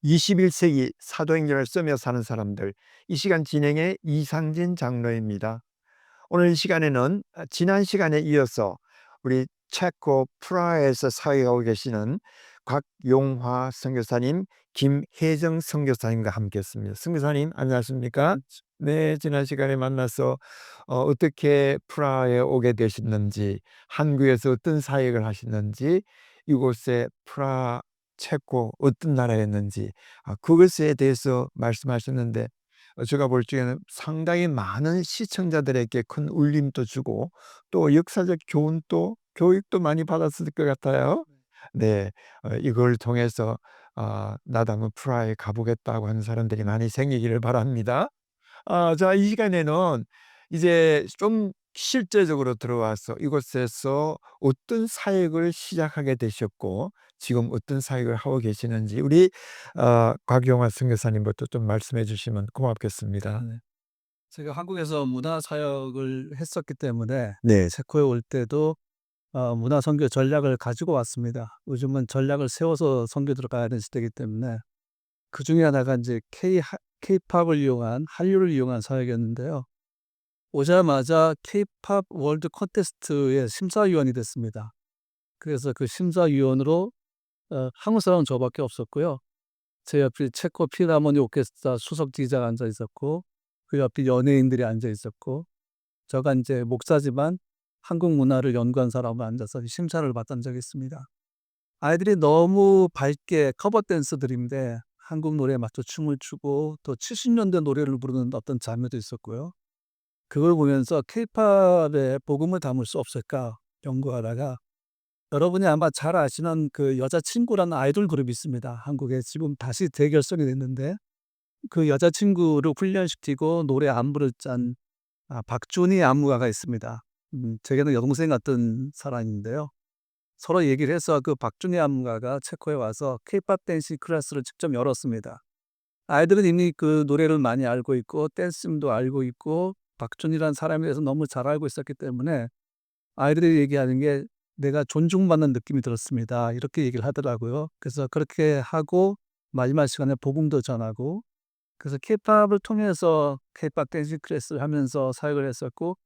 21세기 사도행전을 쓰며 사는 사람들, 이 시간 진행의 이상진 장로입니다. 오늘 시간에는 지난 시간에 이어서 우리 체코 프라하에서 사역하고 계시는 곽용화 선교사님, 김혜정 선교사님과 함께했습니다. 선교사님 안녕하십니까? 네, 지난 시간에 만나서 어떻게 프라하에 오게 되셨는지, 한국에서 어떤 사역을 하시는지, 이곳에 프라하 체코 어떤 나라였는지 그것에 대해서 말씀하셨는데, 제가 볼 적에는 상당히 많은 시청자들에게 큰 울림도 주고 또 역사적 교육도 많이 받았을 것 같아요. 네. 이걸 통해서 나도 한번 프라하에 가 보겠다고 하는 사람들이 많이 생기기를 바랍니다. 자, 이 시간에는 이제 좀 실제적으로 들어와서 이곳에서 어떤 사역을 시작하게 되셨고 지금 어떤 사역을 하고 계시는지 우리 곽용화 선교사님부터 좀 말씀해 주시면 고맙겠습니다. 네. 제가 한국에서 문화 사역을 했었기 때문에 네. 체코에 올 때도 문화 선교 전략을 가지고 왔습니다. 요즘은 전략을 세워서 선교지로 가야 되는 시대이기 때문에 그중에 하나가 이제 케이팝을 이용한 한류를 이용한 사역이었는데요. 오자마자 케이팝 월드 콘테스트의 심사위원이 됐습니다. 그래서 그 심사위원으로 한국 사람은 저밖에 없었고요. 제 옆에 체코 필하모니 오케스트라 수석 지휘자가 앉아 있었고 그 옆에 연예인들이 앉아 있었고 저가 이제 목사지만 한국 문화를 연구한 사람으로 앉아서 심사를 받은 적이 있습니다. 아이들이 너무 밝게 커버 댄스들인데 한국 노래에 맞춰 춤을 추고 또 70년대 노래를 부르는 어떤 장면도 있었고요. 그걸 보면서 '케이팝에 복음을 담을 수 없을까?' 연구하다가 여러분이 아마 잘 아시는 그 여자친구라는 아이돌 그룹이 있습니다. 한국에 지금 다시 재결성이 됐는데 그 여자친구를 훈련시키고 노래 안무를 짠 박준희 안무가가 있습니다. 제게는 여동생 같은 사람인데요. 서로 얘기를 해서 그 박준희 안무가가 체코에 와서 케이팝 댄스 클래스를 직접 열었습니다. 아이들은 이미 그 노래를 많이 알고 있고 댄스도 알고 있고 박준희라는 사람에 대해서 너무 잘 알고 있었기 때문에 아이들이 얘기하는 게 "내가 존중받는 느낌이 들었습니다." 이렇게 얘기를 하더라고요. 그래서 그렇게 하고 마지막 시간에 복음도 전하고 그래서 케이팝을 통해서 케이팝 댄스 클래스를 하면서 사역을 했었고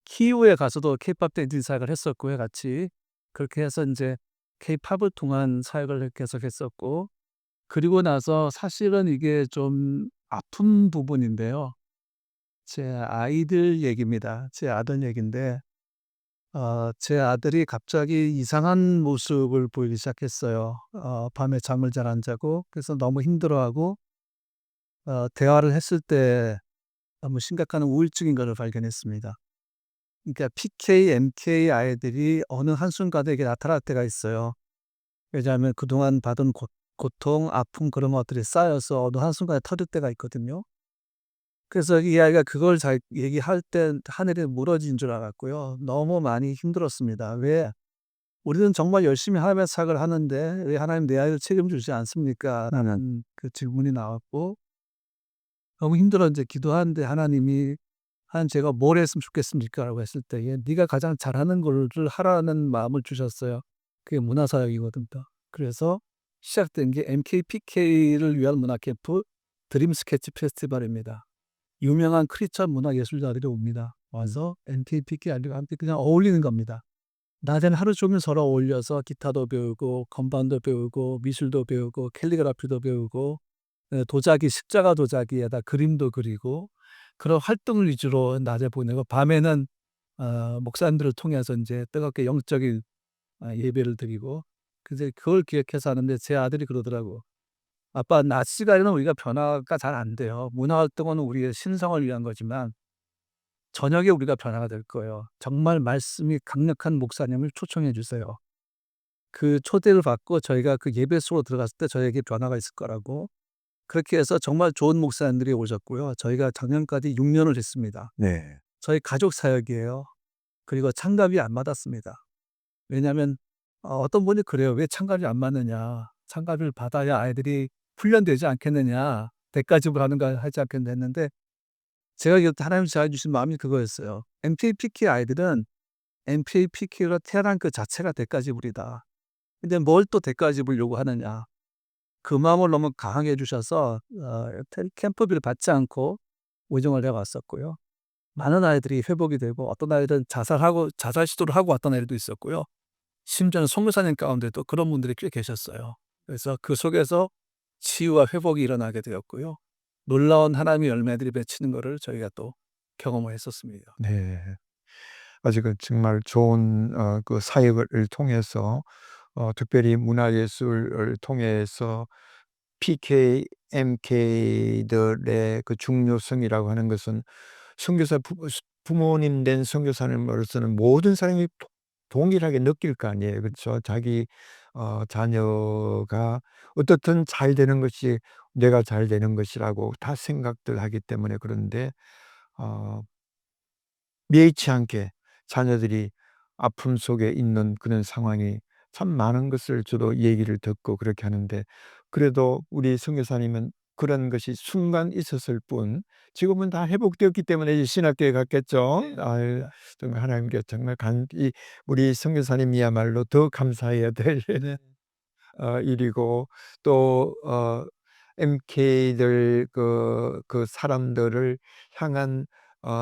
키이우에 가서도 케이팝 댄스 사역을 했었고요 같이. 그렇게 해서 인제 케이팝을 통한 사역을 계속했었고 그리고 나서 사실은 이게 좀 아픈 부분인데요. 제 아이들 얘기입니다. 제 아들 얘긴데 제 아들이 갑자기 이상한 모습을 보이기 시작했어요. 밤에 잠을 잘 안 자고 그래서 너무 힘들어하고 대화를 했을 때 너무 심각한 우울증인 것을 발견했습니다. 그러니까 PK, MK 아이들이 어느 한순간에 이게 나타날 때가 있어요. 왜냐하면 그동안 받은 고통, 아픔 그런 것들이 쌓여서 어느 한순간에 터질 때가 있거든요. 그래서 이 아이가 그걸 잘 얘기할 때 하늘이 무너진 줄 알았고요. 너무 많이 힘들었습니다. 왜 "우리는 정말 열심히 하나님의 사역을 하는데 왜 하나님 내 아이를 책임지지 않습니까?" 라는 그 질문이 나왔고 너무 힘들어 인제 기도하는데 하나님이 "하나님 제가 뭘 했으면 좋겠습니까?"라고 했을 때에 "네가 가장 잘하는 거를 하라."는 마음을 주셨어요. 그게 문화 사역이거든요. 그래서 시작된 게 MKPK를 위한 문화 캠프 드림 스케치 페스티벌입니다. 유명한 크리스천 문화 예술가들이 옵니다. 와서 MKPK 아니고 함께 그냥 어울리는 겁니다. 낮에는 하루 종일 서로 어울려서 기타도 배우고 건반도 배우고 미술도 배우고 캘리그라피도 배우고 도자기 십자가 도자기에다 그림도 그리고 그런 활동을 위주로 낮에 보내고 밤에는 목사님들을 통해서 인제 뜨겁게 영적인 예배를 드리고 근데 그걸 기억해서 하는데 제 아들이 그러더라고. "아빠 낮 시간에는 우리가 변화가 잘 안 돼요. 문화 활동은 우리의 신성을 위한 거지만 저녁에 우리가 변화가 될 거예요. 정말 말씀이 강력한 목사님을 초청해 주세요." 그 초대를 받고 저희가 그 예배 속으로 들어갔을 때 저에게 변화가 있을 거라고. 그렇게 해서 정말 좋은 목사님들이 오셨고요. 저희가 작년까지 6 년을 했습니다. 네. 저희 가족 사역이에요. 그리고 찬갑이 안 받았습니다. 왜냐하면 어떤 분이 그래요. "왜 찬갑이 안 받느냐. 찬갑을 받아야 아이들이 훈련되지 않겠느냐. 대가 지불하는 거 하지 않겠냐." 했는데 제가 이때 하나님이 제안해 주신 마음이 그거였어요. MKPK 아이들은 MKPK로 태어난 그 자체가 대가 지불이다. 근데 뭘 또 대가 지불 요구하느냐. 그 마음을 너무 강하게 해 주셔서 캠프비를 받지 않고 의정을 해 왔었고요. 많은 아이들이 회복이 되고 어떤 아이들은 자살 시도를 하고 왔던 애들도 있었고요. 심지어는 선교사님 가운데도 그런 분들이 꽤 계셨어요. 그래서 그 속에서 치유와 회복이 일어나게 되었고요. 놀라운 하나님의 열매들이 맺히는 거를 저희가 또 경험을 했었습니다. 네. 아직은 정말 좋은 그 사역을 통해서 특별히 문화예술을 통해서 PK, MK들의 그 중요성이라고 하는 것은 선교사 부모님 된 선교사님으로서는 모든 사람이 동일하게 느낄 거 아니에요. 그렇죠? 자기 자녀가 어떻든 잘 되는 것이 내가 잘 되는 것이라고 다 생각들 하기 때문에 그런데 어 예의치 않게 자녀들이 아픔 속에 있는 그런 상황이 참 많은 것을 저도 얘기를 듣고 그렇게 하는데 그래도 우리 선교사님은 그런 것이 순간 있었을 뿐 지금은 다 회복되었기 때문에 이제 신학교에 갔겠죠. 네. 아유 정말 하나님께 정말 이 우리 선교사님이야말로 더 감사해야 될 네. 일이고 또 MK들 그 사람들을 향한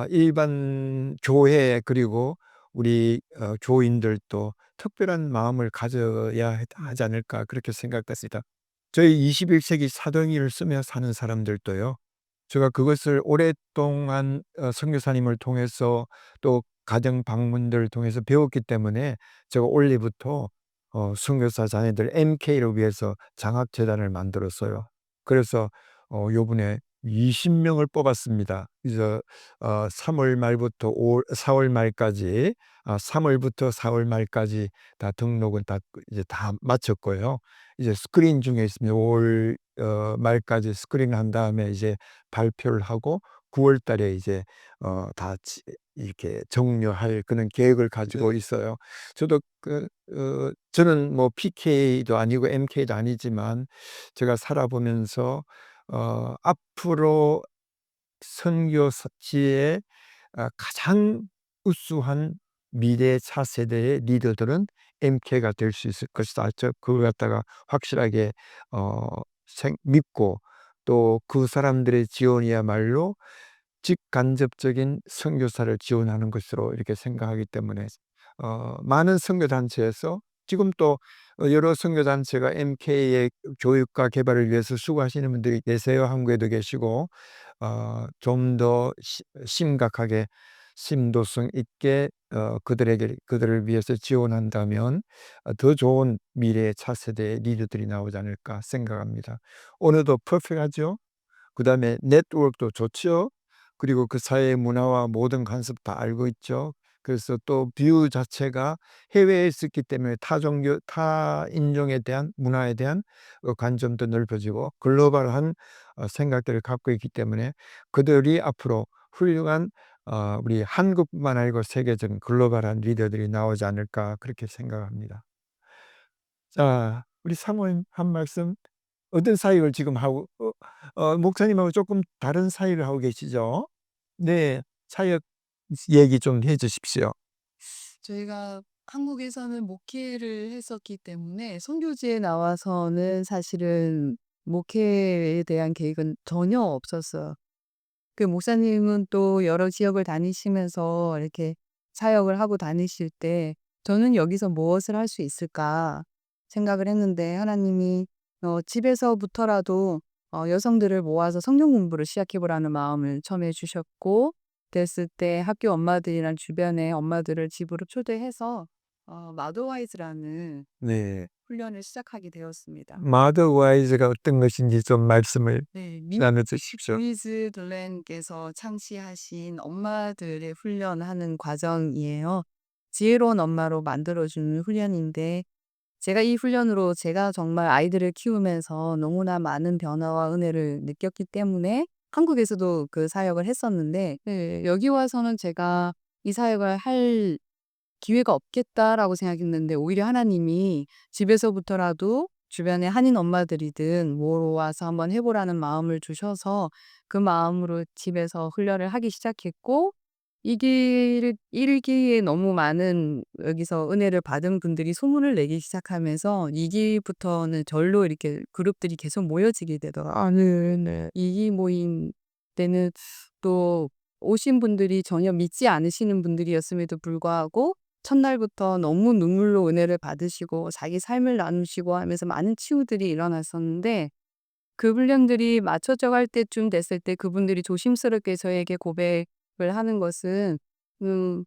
일반 교회 그리고 우리 교인들도 특별한 마음을 가져야 하지 않을까 그렇게 생각됐습니다. 저희 21 세기 사도행전을 쓰며 사는 사람들도요. 제가 그것을 오랫동안 선교사님을 통해서 또 가정 방문들을 통해서 배웠기 때문에 제가 올해부터 선교사 자녀들 MK를 위해서 장학재단을 만들었어요. 그래서 요번에 20 명을 뽑았습니다. 그래서 3월 말부터 4월 말까지 3 월부터 4월 말까지 다 등록은 다 이제 다 마쳤고요. 이제 스크린 중에 있습니다. 5월 말까지 스크린한 다음에 이제 발표를 하고 9월 달에 이제 다 이렇게 종료할 그런 계획을 가지고 네. 있어요. 저도 저는 뭐 PK도 아니고 MK도 아니지만 제가 살아보면서 앞으로 선교사지의 가장 우수한 미래 차세대의 리더들은 MK가 될 수 있을 것이다. 그걸 갖다가 확실하게 어 믿고 또 그 사람들의 지원이야말로 직간접적인 선교사를 지원하는 것으로 이렇게 생각하기 때문에 많은 선교단체에서 지금 또 여러 선교단체가 MK의 교육과 개발을 위해서 수고하시는 분들이 계세요. 한국에도 계시고 좀 더 심각하게 심도성 있게 그들을 위해서 지원한다면 더 좋은 미래의 차세대의 리더들이 나오지 않을까 생각합니다. 언어도 퍼펙트하죠. 그다음에 네트워크도 좋죠. 그리고 그 사회의 문화와 모든 관습 다 알고 있죠. 그래서 또 뷰 자체가 해외에 있었기 때문에 타 종교 타 인종에 대한 문화에 대한 관점도 넓어지고 글로벌한 생각들을 갖고 있기 때문에 그들이 앞으로 훌륭한 우리 한국뿐만 아니고 세계적인 글로벌한 리더들이 나오지 않을까 그렇게 생각합니다. 자 우리 사모님 한 말씀 어떤 사역을 지금 하고 목사님하고 조금 다른 사역을 하고 계시죠? 네. 사역 얘기 좀 해 주십시오. 저희가 한국에서는 목회를 했었기 때문에 선교지에 나와서는 사실은 목회에 대한 계획은 전혀 없었어요. 그 목사님은 또 여러 지역을 다니시면서 이렇게 사역을 하고 다니실 때 저는 '여기서 무엇을 할 수 있을까?' 생각을 했는데 하나님이 집에서부터라도 여성들을 모아서 성경 공부를 시작해 보라는 마음을 처음에 주셨고 됐을 때 학교 엄마들이랑 주변의 엄마들을 집으로 초대해서 마더와이즈라는 네. 훈련을 시작하게 되었습니다. 마더와이즈가 어떤 것인지 좀 말씀을 네. 나눠 주십시오. 루이즈 글렌께서 창시하신 엄마들의 훈련하는 과정이에요. 지혜로운 엄마로 만들어주는 훈련인데 제가 이 훈련으로 제가 정말 아이들을 키우면서 너무나 많은 변화와 은혜를 느꼈기 때문에 한국에서도 그 사역을 했었는데 네, 여기 와서는 제가 이 사역을 할 기회가 없겠다라고 생각했는데 오히려 하나님이 집에서부터라도 주변의 한인 엄마들이든 모아서 한번 해 보라는 마음을 주셔서 그 마음으로 집에서 훈련을 하기 시작했고 일 기에 너무 많은 여기서 은혜를 받은 분들이 소문을 내기 시작하면서 2 기부터는 절로 이렇게 그룹들이 계속 모여지게 되더라고요. 아 네네. 2기 모임 때는 또 오신 분들이 전혀 믿지 않으시는 분들이었음에도 불구하고 첫날부터 너무 눈물로 은혜를 받으시고 자기 삶을 나누시고 하면서 많은 치유들이 일어났었는데, 그 훈련들이 맞춰져 갈 때쯤 됐을 때 그분들이 조심스럽게 저에게 고백을 하는 것은 음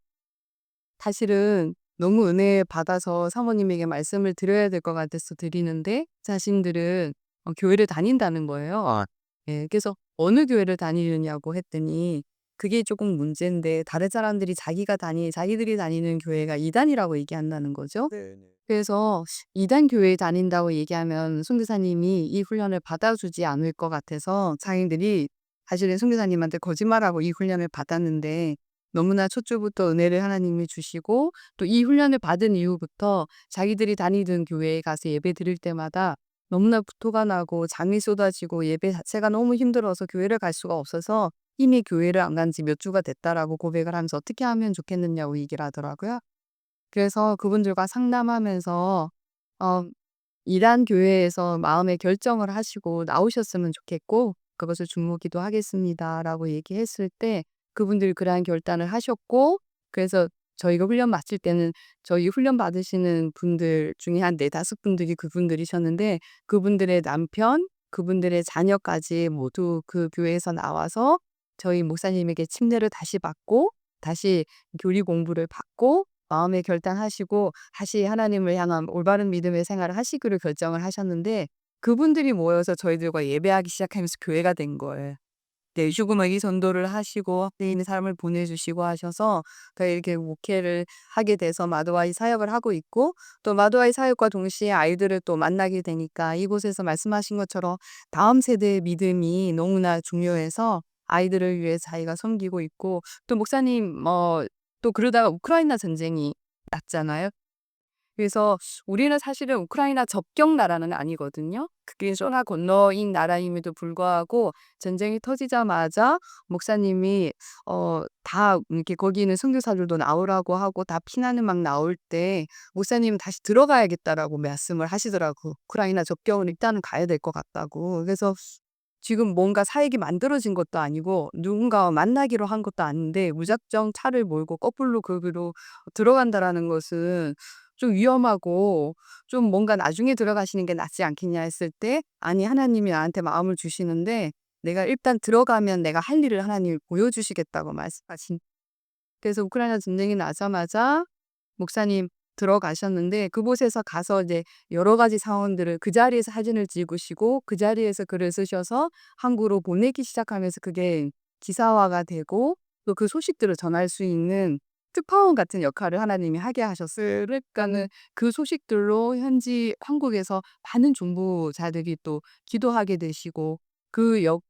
사실은 너무 은혜 받아서 사모님에게 말씀을 드려야 될 것 같아서 드리는데, 자신들은 교회를 다닌다는 거예요. 아 예. 그래서 "어느 교회를 다니느냐."고 했더니 그게 조금 문제인데, 다른 사람들이 자기들이 다니는 교회가 이단이라고 얘기한다는 거죠. 네네. 그래서 이단 교회에 다닌다고 얘기하면 선교사님이 이 훈련을 받아주지 않을 것 같아서 자기들이 사실은 선교사님한테 거짓말하고 이 훈련을 받았는데, 너무나 첫 주부터 은혜를 하나님이 주시고 또 이 훈련을 받은 이후부터 자기들이 다니던 교회에 가서 예배 드릴 때마다 너무나 구토가 나고 잠이 쏟아지고 예배 자체가 너무 힘들어서 교회를 갈 수가 없어서 이미 교회를 안 간지 몇 주가 됐다라고 고백을 하면서 어떻게 하면 좋겠느냐고 얘기를 하더라고요. 그래서 그분들과 상담하면서 어 이단 교회에서 마음의 결정을 하시고 나오셨으면 좋겠고 그것을 중보기도 하겠습니다라고 얘기했을 때 그분들이 그러한 결단을 하셨고, 그래서 저희가 훈련 마칠 때는 저희 훈련 받으시는 분들 중에 한 4-5 분들이 그분들이셨는데, 그분들의 남편, 그분들의 자녀까지 모두 그 교회에서 나와서 저희 목사님에게 침례를 다시 받고 다시 교리 공부를 받고 마음의 결단하시고 다시 하나님을 향한 올바른 믿음의 생활을 하시기로 결정을 하셨는데, 그분들이 모여서 저희들과 예배하기 시작하면서 교회가 된 거예요. 네. 죽음의 전도를 하시고 앞에 있는 사람을 보내주시고 하셔서 이렇게 목회를 하게 돼서 마도아이 사역을 하고 있고, 또 마도아이 사역과 동시에 아이들을 또 만나게 되니까 이곳에서 말씀하신 것처럼 다음 세대의 믿음이 너무나 중요해서 아이들을 위해 자기가 섬기고 있고, 또 목사님 또 그러다가 우크라이나 전쟁이 났잖아요. 그래서 우리는 사실은 우크라이나 접경 나라는 아니거든요. 그게 소나 건너인 나라임에도 불구하고 전쟁이 터지자마자 목사님이 다 이렇게 거기 있는 선교사들도 나오라고 하고 다 피난을 막 나올 때 목사님은 "다시 들어가야겠다."라고 말씀을 하시더라고. 우크라이나 접경은 일단은 가야 될 것 같다고. 그래서 지금 뭔가 사역이 만들어진 것도 아니고 누군가와 만나기로 한 것도 아닌데 무작정 차를 몰고 거꾸로 거기로 들어간다라는 것은 좀 위험하고 좀 뭔가 '나중에 들어가시는 게 낫지 않겠냐.' 했을 때 "아니 하나님이 나한테 마음을 주시는데 내가 일단 들어가면 내가 할 일을 하나님이 보여주시겠다."고 말씀하신. 그래서 우크라이나 전쟁이 나자마자 목사님 들어가셨는데, 그곳에서 가서 이제 여러 가지 사원들을 그 자리에서 사진을 찍으시고 그 자리에서 글을 쓰셔서 한국으로 보내기 시작하면서 그게 기사화가 되고 또 그 소식들을 전할 수 있는 특파원 같은 역할을 하나님이 하게 하셨어요. 그러니까는 그 소식들로 현지 한국에서 많은 중보자들이 또 기도하게 되시고, 그 역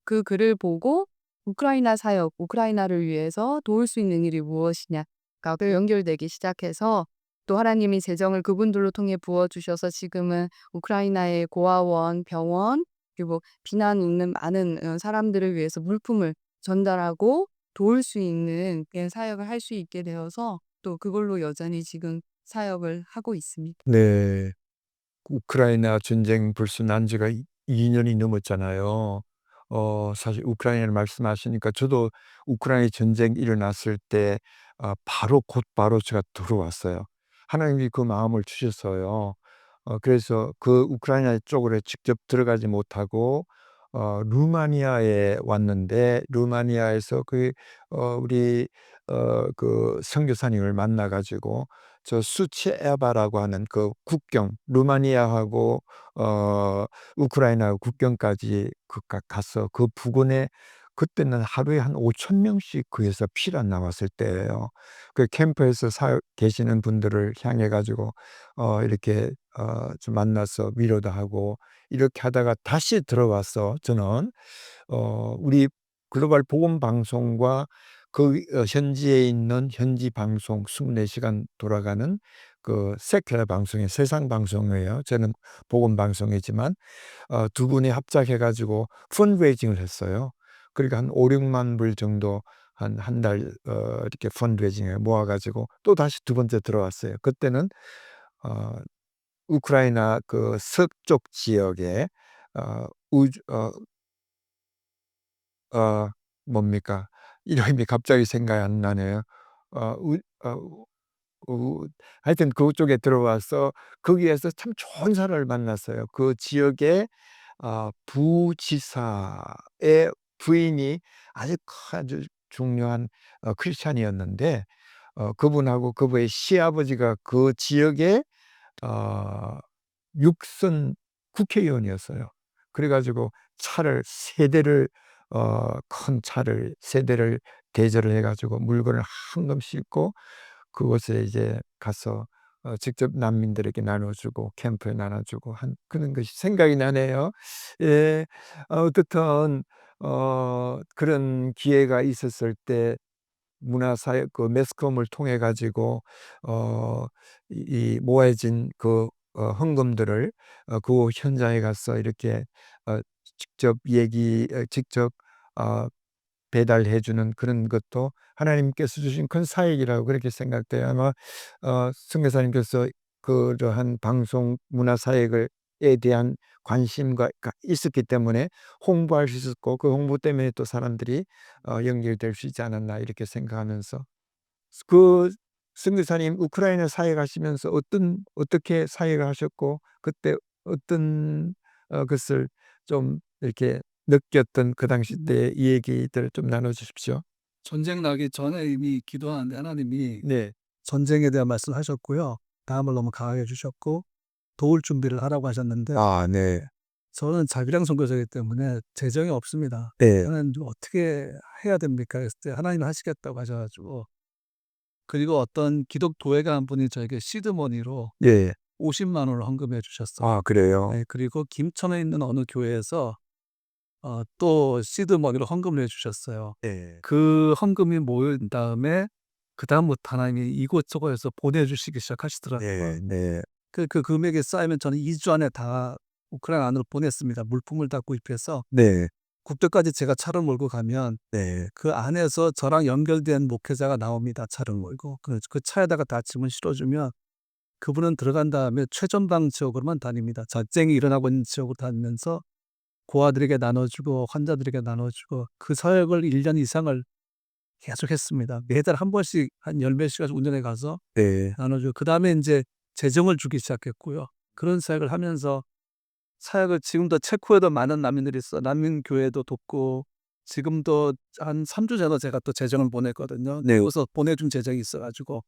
그 글을 보고 우크라이나 사역, 우크라이나를 위해서 도울 수 있는 일이 무엇이냐가 또 연결되기 시작해서 또 하나님이 재정을 그분들로 통해 부어 주셔서 지금은 우크라이나의 고아원, 병원, 그리고 비난 있는 많은 사람들을 위해서 물품을 전달하고 도울 수 있는 그런 사역을 할 수 있게 되어서 또 그걸로 여전히 지금 사역을 하고 있습니다. 네. 우크라이나 전쟁 벌써 난 지가 2 년이 넘었잖아요. 사실 우크라이나를 말씀하시니까 저도 우크라이나 전쟁 일어났을 때 바로 곧바로 제가 들어왔어요. 하나님이 그 마음을 주셨어요. 그래서 그 우크라이나 쪽으로 직접 들어가지 못하고 루마니아에 왔는데, 루마니아에서 우리 그 선교사님을 만나 가지고 저 수치에바라고 하는 그 국경, 루마니아하고 우크라이나 국경까지 가서 그 부근에, 그때는 하루에 한 5천 명씩 거기에서 피난 나왔을 때예요. 그 캠프에서 계시는 분들을 향해 가지고 이렇게 좀 만나서 위로도 하고 이렇게 하다가 다시 들어와서 저는 우리 글로벌 복음 방송과 그 현지에 있는 현지 방송 24 시간 돌아가는 그 세큘러 방송의 세상 방송이에요. 저는 복음 방송이지만 두 분이 합작해 가지고 펀드레이징을 했어요. 그러니까 한 5-6만 불 정도 한 달 이렇게 펀드레이징을 모아 가지고 또다시 두 번째 들어왔어요. 그때는 어 우크라이나 그 서쪽 지역에 어 우주 뭡니까? 이름이 갑자기 생각이 안 나네요. 어 우 어 우 하여튼 그쪽에 들어와서 거기에서 참 좋은 사람을 만났어요. 그 지역의 부지사의 부인이 아주 중요한 크리스찬이었는데 그분하고 그분의 시아버지가 그 지역의 어 육선 국회의원이었어요. 그래 가지고 차를 세 대를 큰 차를 세 대를 대절을 해 가지고 물건을 한금 싣고 그곳에 이제 가서 직접 난민들에게 나눠 주고 캠프에 나눠 주고 한 그런 것이 생각이 나네요. 예. 어떻든 그런 기회가 있었을 때 문화사회 그 매스컴을 통해 가지고 어 이 모아진 그 헌금들을 그 현장에 가서 이렇게 직접 직접 어 배달해 주는 그런 것도 하나님께서 주신 큰 사역이라고 그렇게 생각돼요. 아마 선교사님께서 그러한 방송 문화 사역을 에 대한 관심과 있었기 때문에 홍보할 수 있었고 그 홍보 때문에 또 사람들이 연결될 수 있지 않았나 이렇게 생각하면서 그 선교사님 우크라이나 사역하시면서 어떻게 사역을 하셨고 그때 어떤 것을 좀 이렇게 느꼈던 그 당시 때 이 얘기들을 좀 나눠 주십시오. 전쟁 나기 전에 이미 기도하는데 하나님이 네. 전쟁에 대한 말씀하셨고요. 다음을 너무 강하게 주셨고 도울 준비를 하라고 하셨는데 네. 저는 자비랑 선교사이기 때문에 재정이 없습니다. 네. 저는 어떻게 해야 됩니까? 그랬을 때 하나님이 하시겠다고 하셔 가지고 그리고 어떤 기독 도회가 한 분이 저에게 시드머니로 예. 50만 원을 헌금해 주셨어요. 그래요? 네, 그리고 김천에 있는 어느 교회에서 또 시드머니로 헌금을 해 주셨어요. 네. 그 헌금이 모인 다음에 그다음부터 하나님이 이곳저곳에서 보내 주시기 시작하시더라고요. 네. 그 금액이 쌓이면 저는 2주 안에 다 우크라이나 안으로 보냈습니다. 물품을 다 구입해서 네. 국도까지 제가 차를 몰고 가면 네. 그 안에서 저랑 연결된 목회자가 나옵니다, 차를 몰고. 그 차에다가 다 짐을 실어 주면 그분은 들어간 다음에 최전방 지역으로만 다닙니다. 전쟁이 일어나고 있는 지역으로 다니면서 고아들에게 나눠 주고 환자들에게 나눠 주고 그 사역을 1년 이상을 계속했습니다. 매달 한 번씩 한 열 몇 시간씩 운전해 가서 네. 나눠 주고 그다음에 인제 재정을 주기 시작했고요. 그런 사역을 하면서 사역을 지금도 체코에도 많은 난민들이 있어 난민 교회도 돕고 지금도 한 3주 전에 제가 또 재정을 보냈거든요. 네. 그래서 보내준 재정이 있어 가지고.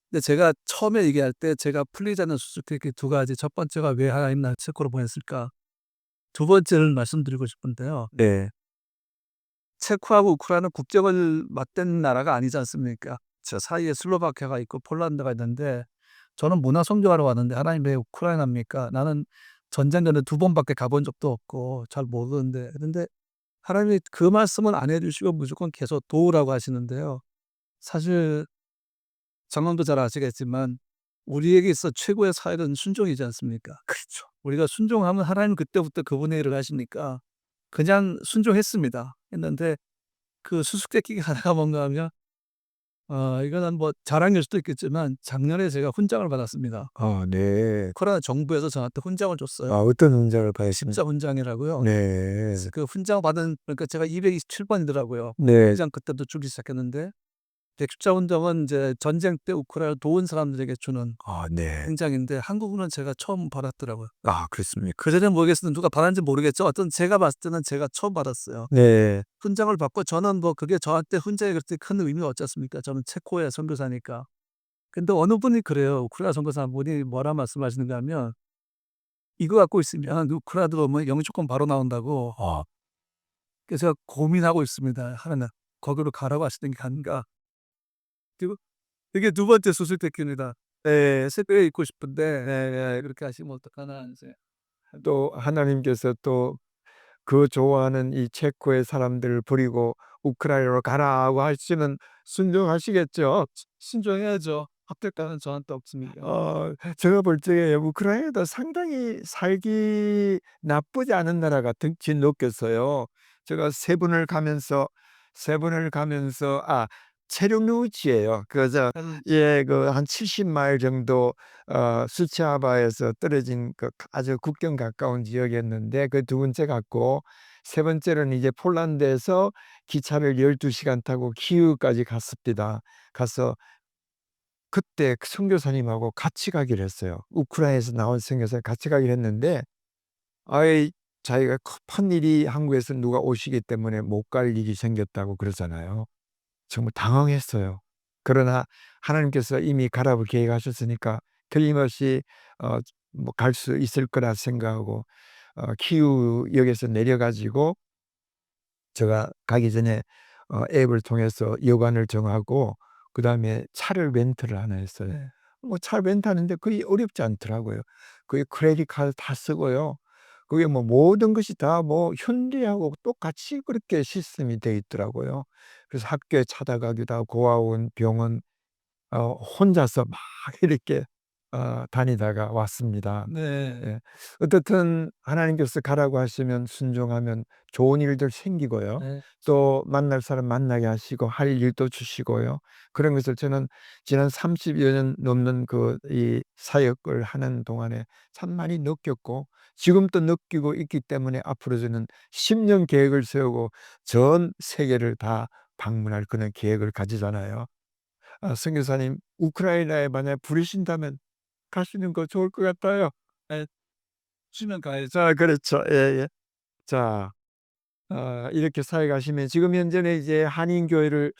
근데 제가 처음에 얘기할 때 제가 풀리지 않는 수수께끼 두 가지 첫 번째가 '왜 하나님 날 체코로 보냈을까?' 두 번째를 말씀드리고 싶은데요. 네. 체코하고 우크라이나는 국경을 맞댄 나라가 아니지 않습니까? 저 사이에 슬로바키아가 있고 폴란드가 있는데 저는 문화 선교하러 왔는데 '하나님 왜 우크라이나입니까?' 나는 전쟁 전에 두 번밖에 가본 적도 없고 잘 모르는데 근데 하나님이 그 말씀은 안 해 주시고 무조건 계속 도우라고 하시는데요. 사실 장로님도 잘 아시겠지만 우리에게 있어 최고의 사역은 순종이지 않습니까? 그렇죠. 우리가 순종하면 하나님은 그때부터 그분의 일을 하시니까 그냥 순종했습니다. 했는데 그 수수께끼가 하나가 뭔가 하면 이거는 뭐 자랑일 수도 있겠지만 작년에 제가 훈장을 받았습니다. 네. 우크라이나 정부에서 저한테 훈장을 줬어요. 어떤 훈장을 받으신 십자 훈장이라고요. 네. 그래서 그 훈장 받은 그러니까 제가 227 번이더라고요. 네. 훈장 그때부터 주기 시작했는데 이제 십자 훈장은 이제 전쟁 때 우크라이나 도운 사람들에게 주는 네. 훈장인데 한국은 제가 처음 받았더라고요. 그렇습니까? 그전에는 모르겠었는데 누가 받았는지 모르겠죠. 어떤 제가 봤을 때는 제가 처음 받았어요. 네. 훈장을 받고 저는 뭐 그게 저한테 훈장이 그렇게 큰 의미가 없지 않습니까? 저는 체코의 선교사니까. 근데 어느 분이 그래요. 우크라이나 선교사 한 분이 뭐라 말씀하시는가 하면 "이거 갖고 있으면 우크라이나 들어오면 영주권 바로 나온다."고 그래서 제가 고민하고 있습니다. 하나 거기로 가라고 하시는 게 아닌가. 그리고 이게 두 번째 수술tech입니다. 네. 새벽에 있고 싶은데 그렇게 하시면 어떡하나 이제. 또 하나님께서 또 그 좋아하는 이 체코의 사람들을 버리고 우크라이나로 가라고 하시면 순종하시겠죠? 순종해야죠. 합격권은 저한테 없습니다. 제가 볼 적에 우크라이나도 상당히 살기 나쁘지 않은 나라 같은 지 느꼈어요. 제가 세 번을 가면서 세번을 가면서 체르누치예요. 그저 예, 그 한 70마일 정도 수치아바에서 떨어진 그 아주 국경 가까운 지역이었는데 그 두 번째 갔고, 세 번째는 이제 폴란드에서 기차를 12시간 타고 키우까지 갔습니다. 가서 그때 그 선교사님하고 같이 가기로 했어요. 우크라이나에서 나온 선교사님 같이 가기로 했는데, 아이 자기가 급한 일이 한국에서 누가 오시기 때문에 못 갈 일이 생겼다고 그러잖아요. 정말 당황했어요. 그러나 하나님께서 이미 가라고 계획하셨으니까 틀림없이 뭐 갈 수 있을 거라 생각하고 키우역에서 내려 가지고 제가 가기 전에 앱을 통해서 여관을 정하고 그다음에 차를 렌트를 하나 했어요. 네. 뭐 차 렌트하는데 그게 어렵지 않더라고요. 그게 크레딧 카드 다 쓰고요. 그게 뭐 모든 것이 다 뭐 현대하고 똑같이 그렇게 시스템이 돼 있더라고요. 그래서 학교에 찾아가기도 하고 고아원, 병원 혼자서 막 이렇게 다니다가 왔습니다. 네. 예. 어떻든 하나님께서 가라고 하시면 순종하면 좋은 일들 생기고요. 네. 또 만날 사람 만나게 하시고 할 일도 주시고요. 그런 것을 저는 지난 30여 년 넘는 그 이 사역을 하는 동안에 참 많이 느꼈고 지금도 느끼고 있기 때문에 앞으로 저는 10년 계획을 세우고 전 세계를 다 방문할 그런 계획을 가지잖아요. 선교사님 우크라이나에 만약 부르신다면 가시는 거 좋을 것 같아요. 예. 쉬면 가야죠. 자, 그렇죠. 예예. 자, 이렇게 사역하시면 지금 현재는 이제 한인교회를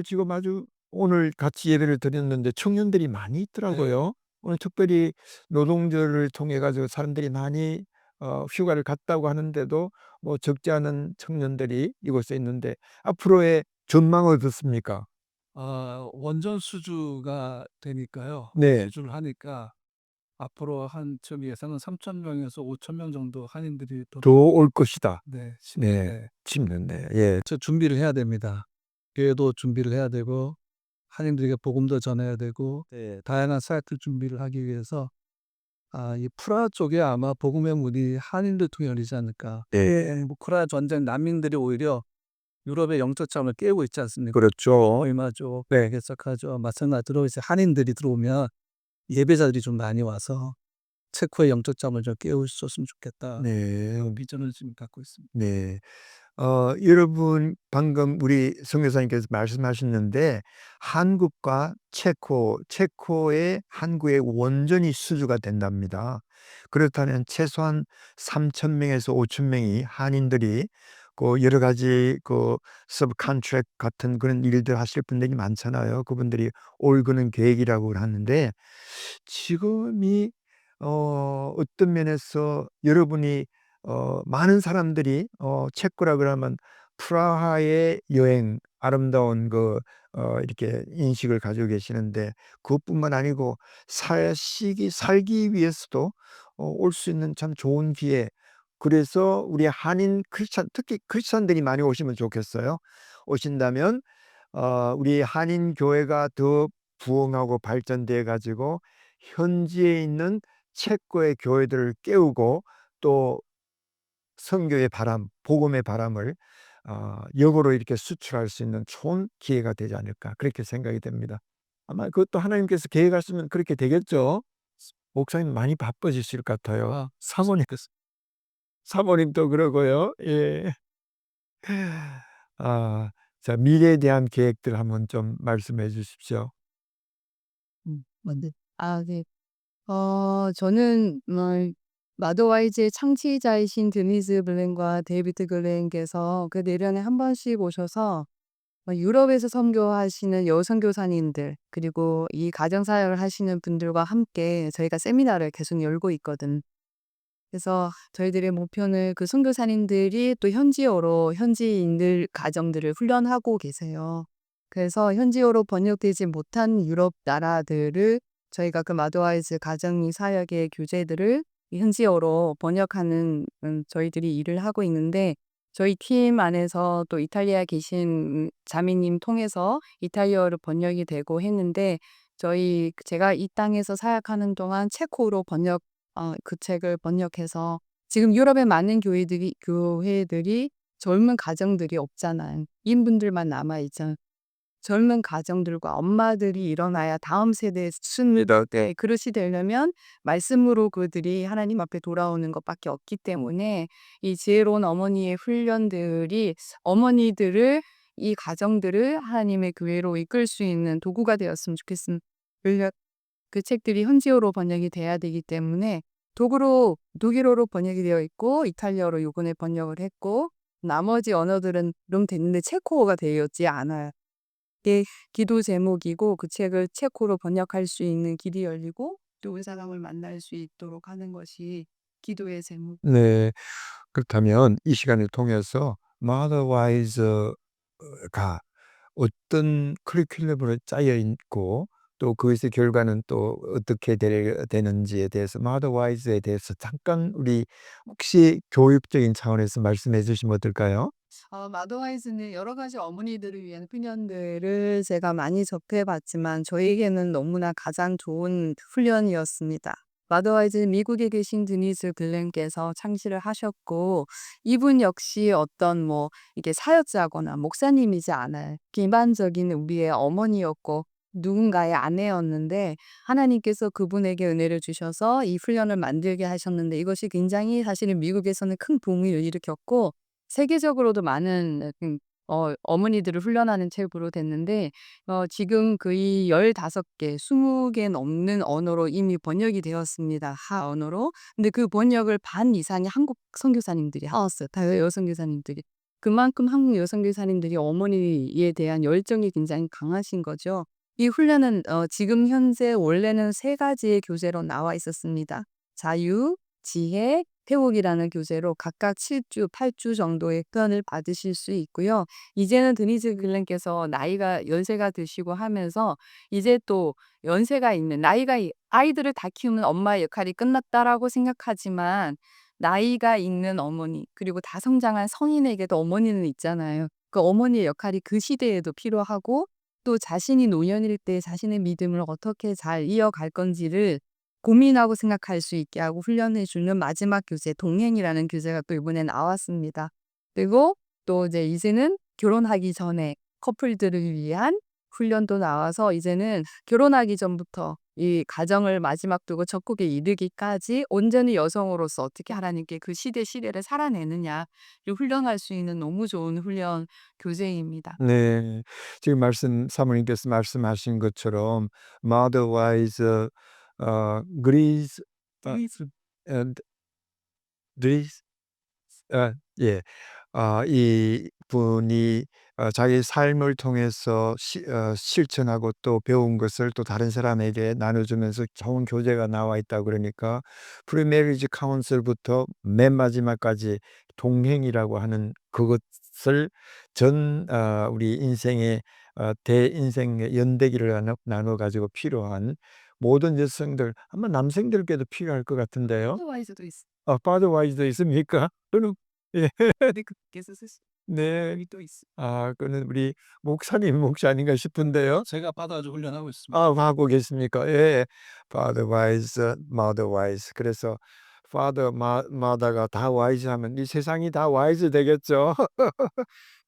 지금 아주 오늘 같이 예배를 드렸는데 청년들이 많이 네. 있더라고요. 오늘 특별히 노동절을 통해 가지고 사람들이 많이 휴가를 갔다고 하는데도 뭐 적지 않은 청년들이 이곳에 있는데 앞으로의 전망은 어떻습니까? 원전 수주가 되니까요. 네. 수주를 하니까 앞으로 좀 예상은 3,000명에서 5,000명 정도 한인들이 더 올 것이다. 네. 네. 네. 짚는데. 예. 저 준비를 해야 됩니다. 교회도 준비를 해야 되고 한인들에게 복음도 전해야 되고 네. 다양한 사역들 준비를 하기 위해서 이 프라하 쪽에 아마 복음의 문이 한인들 통해 열리지 않을까. 네. 우크라이나 전쟁 난민들이 오히려 유럽의 영적 자원을 깨우고 있지 않습니까? 그렇죠. 얼마죠. 네. 개척하죠. 마찬가지로 이제 한인들이 들어오면 예배자들이 좀 많이 와서 체코의 영적 자원을 좀 깨우셨으면 좋겠다. 네. 그런 비전을 지금 갖고 있습니다. 네. 여러분 방금 우리 선교사님께서 말씀하셨는데 한국과 체코의 한국의 원전이 수주가 된답니다. 그렇다면 최소한 3,000명에서 5,000명이 한인들이 그 여러 가지 그 서브컨트랙트 같은 그런 일들 하실 분들이 많잖아요. 그분들이 올 거는 계획이라고 하는데 지금이 어떤 면에서 여러분이 많은 사람들이 체코라 그러면 프라하의 여행 아름다운 그 이렇게 인식을 가지고 계시는데 그것뿐만 아니고 살기 위해서도 올 수 있는 참 좋은 기회. 그래서 우리 한인 크리스찬 특히 크리스찬들이 많이 오시면 좋겠어요. 오신다면 우리 한인 교회가 더 부흥하고 발전돼 가지고 현지에 있는 체코의 교회들을 깨우고 또 선교의 바람, 복음의 바람을 역으로 이렇게 수출할 수 있는 좋은 기회가 되지 않을까 그렇게 생각이 됩니다. 아마 그것도 하나님께서 계획하시면 그렇게 되겠죠. 목사님 많이 바빠지실 것 같아요. 사모님도 그러고요. 예. 아, 자 미래에 대한 계획들 한번 좀 말씀해 주십시오. 뭔데? 네. 저는 마더와이즈의 창시자이신 드니즈 블렌과 데이비드 글렌께서 그 내년에 한 번씩 오셔서 유럽에서 선교하시는 여선교사님들 그리고 이 가정사역을 하시는 분들과 함께 저희가 세미나를 계속 열고 있거든. 그래서 저희들의 목표는 그 선교사님들이 또 현지어로 현지인들 가정들을 훈련하고 계세요. 그래서 현지어로 번역되지 못한 유럽 나라들을 저희가 그 마더와이즈 가정이 사역의 교재들을 현지어로 번역하는 저희들이 일을 하고 있는데 저희 팀 안에서 또 이탈리아에 계신 자매님 통해서 이탈리아어로 번역이 되고 했는데 제가 이 땅에서 사역하는 동안 체코로 그 책을 번역해서 지금 유럽의 많은 교회들이 젊은 가정들이 없잖아요. 인분들만 남아 있잖아요. 젊은 가정들과 엄마들이 일어나야 다음 세대의 순위가 그릇이 되려면 말씀으로 그들이 하나님 앞에 돌아오는 것밖에 없기 때문에 이 지혜로운 어머니의 훈련들이 어머니들을 이 가정들을 하나님의 교회로 이끌 수 있는 도구가 되었으면 좋겠습니다. 그 책들이 현지어로 번역이 돼야 되기 때문에 독일어로 번역이 되어 있고 이탈리아어로 요번에 번역을 했고 나머지 언어들은 좀 됐는데 체코어가 되어 있지 않아요. 이게 기도 제목이고 그 책을 체코로 번역할 수 있는 길이 열리고 좋은 사람을 만날 수 있도록 하는 것이 기도의 제목. 네. 그렇다면 이 시간을 통해서 Motherwise가 어떤 커리큘럼으로 짜여 있고 또 그것의 결과는 또 어떻게 되는지에 대해서 Motherwise에 대해서 잠깐 우리 혹시 교육적인 차원에서 말씀해 주시면 어떨까요? 마더와이즈는 여러 가지 어머니들을 위한 훈련들을 제가 많이 접해 봤지만 저에게는 너무나 가장 좋은 훈련이었습니다. 마더와이즈는 미국에 계신 드니스 글렌께서 창시를 하셨고 이분 역시 어떤 이게 사역자거나 목사님이지 않아요. 일반적인 우리의 어머니였고 누군가의 아내였는데 하나님께서 그분에게 은혜를 주셔서 이 훈련을 만들게 하셨는데 이것이 굉장히 사실은 미국에서는 큰 붐을 일으켰고 세계적으로도 많은 어머니들을 훈련하는 책으로 됐는데 지금 거의 15개, 20개 넘는 언어로 이미 번역이 되었습니다, 하 언어로. 근데 그 번역을 반 이상이 한국 선교사님들이 하셨어요. 다 여선교사님들이. 그만큼 한국 여선교사님들이 어머니에 대한 열정이 굉장히 강하신 거죠. 이 훈련은 지금 현재 원래는 3가지의 교재로 나와 있었습니다. 자유, 지혜, 회복이라는 교재로 각각 7주, 8주 정도의 편을 받으실 수 있고요. 이제는 드니즈 글렌께서 나이가 연세가 드시고 하면서 이제 또 연세가 있는 아이들을 다 키우는 엄마의 역할이 끝났다라고 생각하지만 나이가 있는 어머니 그리고 다 성장한 성인에게도 어머니는 있잖아요. 그 어머니의 역할이 그 시대에도 필요하고 또 자신이 노년일 때 자신의 믿음을 어떻게 잘 이어갈 건지를 고민하고 생각할 수 있게 하고 훈련해 주는 마지막 교재 동행이라는 교재가 또 이번에 나왔습니다. 그리고 또 이제는 결혼하기 전에 커플들을 위한 훈련도 나와서 이제는 결혼하기 전부터 이 가정을 마지막 두고 적국에 이르기까지 온전히 여성으로서 어떻게 하나님께 그 시대를 살아내느냐를 훈련할 수 있는 너무 좋은 훈련 교재입니다. 네. 지금 사모님께서 말씀하신 것처럼 Motherwise 그리스 and 드리스 예. 이분이 자기 삶을 통해서 실천하고 또 배운 것을 또 다른 사람에게 나눠주면서 좋은 교재가 나와 있다 그러니까 프리메리지 카운슬부터 맨 마지막까지 동행이라고 하는 그것을 우리 인생의 대인생의 연대기를 나눠 가지고 필요한 모든 여성들 아마 남성들께도 필요할 것 같은데요. 와이즈도 있어. 파더와이즈도 있습니까? 그럼 예. 께서 쓰신 네. 여기 또 있어. 그는 우리 목사님 몫이 아닌가 싶은데요. 제가 받아서 훈련하고 있습니다. 하고 계십니까? 예. Father wise, mother wise. 그래서 mother가 다 wise 하면 이 세상이 다 wise 되겠죠.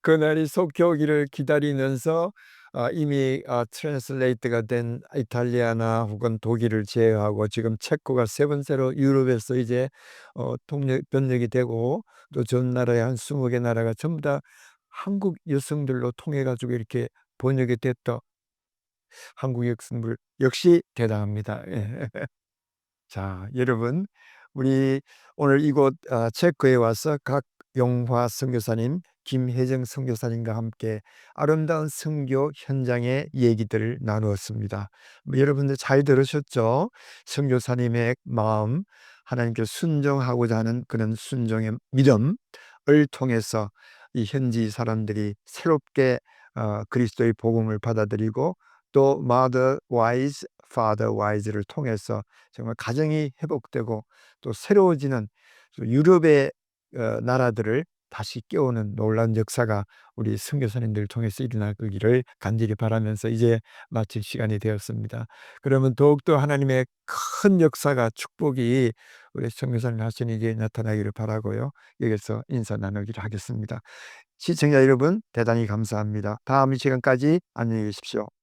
그날이 속히 오기를 기다리면서 이미 트랜슬레이트가 된 이탈리아나 혹은 독일을 제외하고 지금 체코가 3번째로 유럽에서 이제 번역이 되고 또 전 나라의 한 20개 나라가 전부 다 한국 여성들로 통해 가지고 이렇게 번역이 됐다. 한국 여성들 역시 대단합니다. 예. 자, 여러분 우리 오늘 이곳 체코에 와서 각영화 선교사님, 김혜정 선교사님과 함께 아름다운 선교 현장의 얘기들을 나누었습니다. 여러분들 잘 들으셨죠? 선교사님의 마음, 하나님께 순종하고자 하는 그런 순종의 믿음을 통해서 이 현지 사람들이 새롭게 그리스도의 복음을 받아들이고 또 mother wise, father wise를 통해서 정말 가정이 회복되고 또 새로워지는 유럽의 나라들을 다시 깨우는 놀라운 역사가 우리 선교사님들 통해서 일어나기를 간절히 바라면서 이제 마칠 시간이 되었습니다. 그러면 더욱더 하나님의 큰 역사가 축복이 우리 선교사님 하시는 일에 나타나기를 바라고요. 여기서 인사 나누기를 하겠습니다. 시청자 여러분 대단히 감사합니다. 다음 시간까지 안녕히 계십시오.